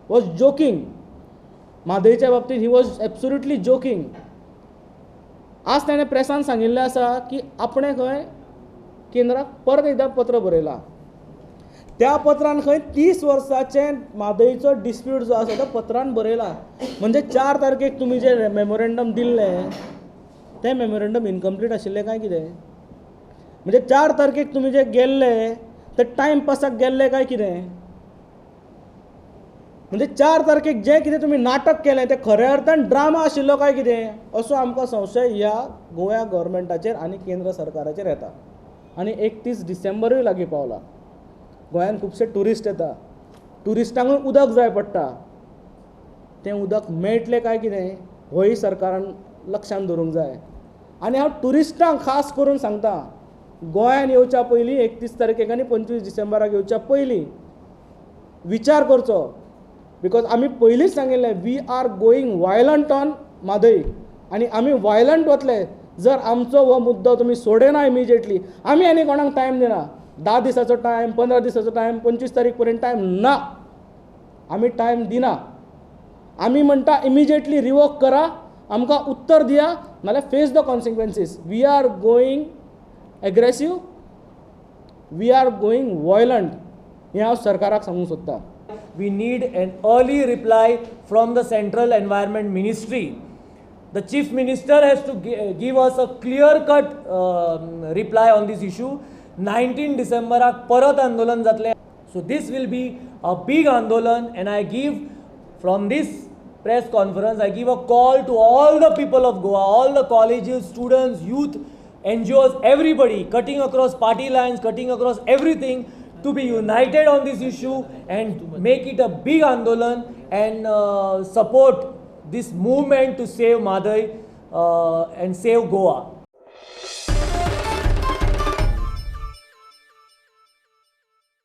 Was joking. म्हादैच्या बाबतीत he was absolutely joking. आज ताणें प्रेसान सांगिल्लें आसा की आपणें खंय केंद्राक परत एकदां पत्र बरयलां. त्या पत्रान खंय 30 वर्सांचें म्हादैचो डिस्प्यूट जो आसा तो पत्रान बरयला. म्हणजे 4 तारखेक तुमी जे मेमोरेंडम दिल्लें तें मेमोरेंडम इनकम्प्लीट आशिल्लें काय कितें? म्हणजे 4 तारखेक तुमी जे गेल्ले ते टायमपासाक गेल्ले काय कितें? म्हणजे 4 तारखेक जें कितें तुमी नाटक केलें तें खऱ्या अर्थान ड्रामा आशिल्लो काय कितें असो आमकां संशय ह्या गोंया गव्हर्मेंटाचेर आनी केंद्र सरकाराचेर येता. आनी 31 डिसेंबरूय लागीं पावला. गोंयांत खुबशे ट्युरिस्ट येता. ट्युरिस्टांकूय उदक जाय पडटा. तें उदक मेळटलें काय कितें होय सरकारान लक्षांत दवरूंक जाय. आनी हांव ट्युरिस्टांक खास करून सांगता, गोंयांत येवच्या पयलीं 31 तारखेक आनी 25 डिसेंबराक येवच्या पयलीं विचार करचो. बिकॉज आमी पयलींच सांगिल्लें we are going violent on Mhadei आनी आमी वायलंट वतले जर आमचो हो मुद्दो तुमी सोडना इमिजिएटली. आमी आनी कोणाक टायम दिना. 10 दिसाचो टायम, 15 दिसाचो टायम, 25 तारीख पर्यंत टायम ना. आमी टायम दिना. आमी म्हणटा इमिजिएटली रिवोक करा, आमकां उत्तर दिया, नाल्यार face the consequences. We are going aggressive, we are going violent. हें हांव सरकाराक सांगूंक सोदतां. We need an early reply from the Central Environment Ministry. The Chief Minister has to give us a clear-cut reply on this issue. 19 December parat andolan jatle. So this will be a big andolan, and I give from this press conference, I give a call to all the people of Goa, all the colleges, students, youth, NGOs, everybody, cutting across party lines, cutting across everything, to be united on this issue and make it a big andolan and support this movement to save Mhadei and save Goa.